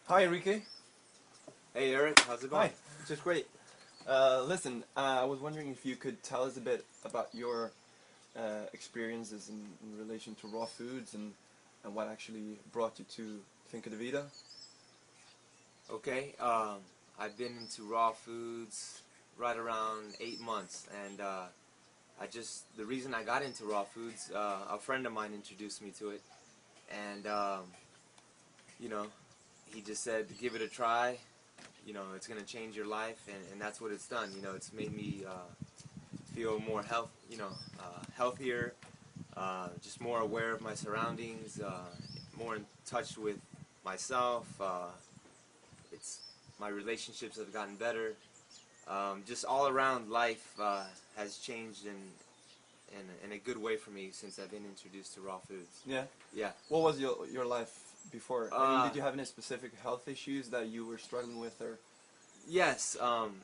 Hi, Enrique. Hey Eric, how's it going? Hi, just great. Listen, I was wondering if you could tell us a bit about your experiences in relation to raw foods and what actually brought you to Finca De Vida. Okay, I've been into raw foods right around 8 months, and the reason I got into raw foods, a friend of mine introduced me to it, and you know, he just said give it a try. It's gonna change your life, and that's what it's done. It's made me feel more healthier, just more aware of my surroundings, more in touch with myself. It's My relationships have gotten better. Just all around life has changed in a good way for me since I've been introduced to raw foods. Yeah. Yeah. What was your life before? I mean, Uh, did you have any specific health issues that you were struggling with, or? yes. I'm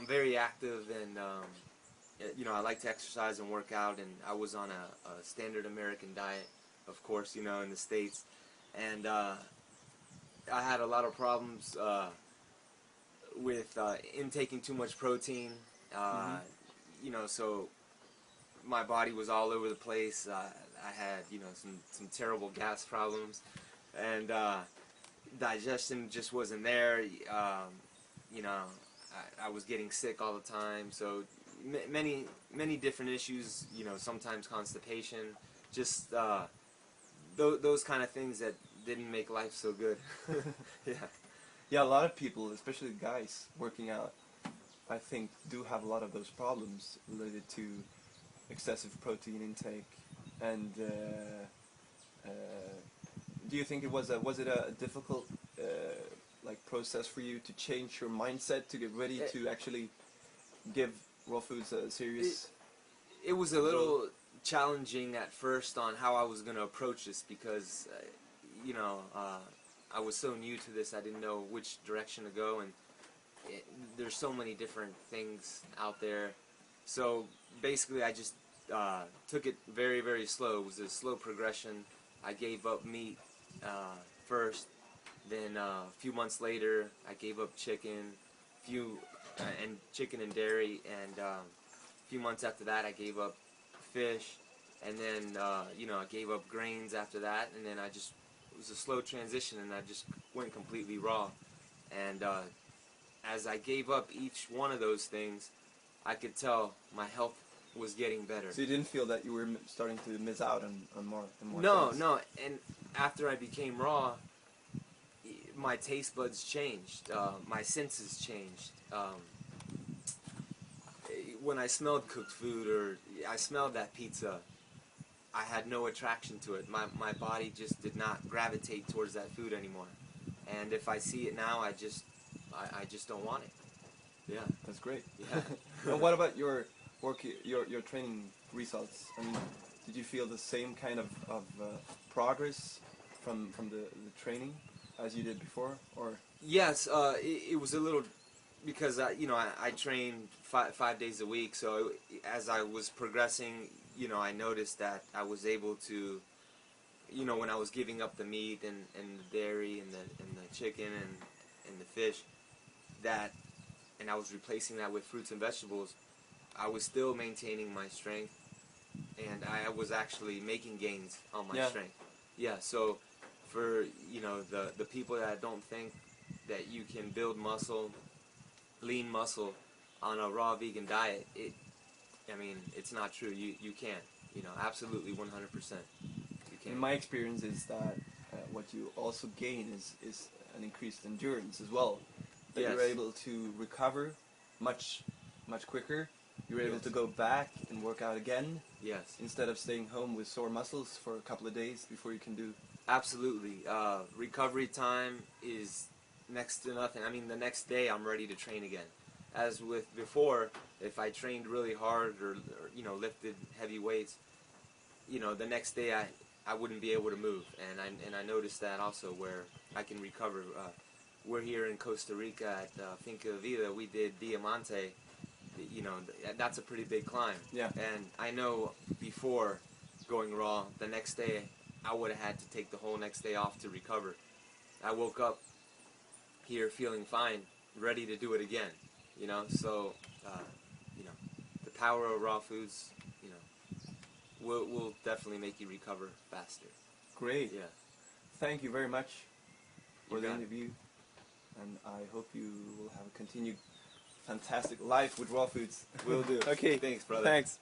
very active, and I like to exercise and work out, and I was on a standard American diet, of course, in the States, and I had a lot of problems with intaking too much protein. Mm-hmm. So my body was all over the place. I had, some terrible gas problems, and digestion just wasn't there. You know, I was getting sick all the time. So many different issues. Sometimes constipation, just those kind of things that didn't make life so good. Yeah. Yeah, a lot of people, especially guys working out, I think, do have a lot of those problems related to excessive protein intake. And uh, do you think was it a difficult process for you to change your mindset to get ready It, to actually give raw foods a it, serious it was a go? little challenging at first on how I was going to approach this because, I was so new to this. I didn't know which direction to go, and there's so many different things out there. So basically, I just took it very, very slow. It was a slow progression. I gave up meat first. Then a few months later, I gave up chicken and dairy, and a few months after that, I gave up fish, and then I gave up grains after that, and then it was a slow transition, and I just went completely raw. And as I gave up each one of those things, I could tell my health was getting better. So you didn't feel that you were starting to miss out on more No, things? no, and after I became raw, my taste buds changed. My senses changed. When I smelled cooked food or I smelled that pizza, I had no attraction to it. My body just did not gravitate towards that food anymore. And if I see it now, I just don't want it. Yeah. That's great. Yeah. And what about your work, your training results? I mean, did you feel the same kind of progress from the training as you did before, or? Yes, it was a little because I trained 5 days a week. So as I was progressing, I noticed that I was able to, when I was giving up the meat and the dairy and the chicken and the fish, and I was replacing that with fruits and vegetables, I was still maintaining my strength, and I was actually making gains on my Yeah. strength. Yeah, so for the people that don't think that you can build muscle, lean muscle, on a raw vegan diet, it's not true. You can, absolutely 100%. You can. In my experience is that what you also gain is an increased endurance as well. That Yes. you're able to recover much quicker. You're able Yes. to go back and work out again Yes. instead of staying home with sore muscles for a couple of days before you can do. Absolutely. Recovery time is next to nothing. I mean, the next day I'm ready to train again. As with before, if I trained really hard or lifted heavy weights, the next day I wouldn't be able to move. And I noticed that also where I can recover. We're here in Costa Rica at Finca De Vida. We did Diamante. That's a pretty big climb. Yeah. And I know before going raw, the next day I would have had to take the whole next day off to recover. I woke up here feeling fine, ready to do it again. You know, so you know, the power of raw foods, you know, will definitely make you recover faster. Great. Yeah. Thank you very much for You the got it. interview, and I hope you will have a continued fantastic life with raw foods. Will do. Okay. Thanks, brother. Thanks.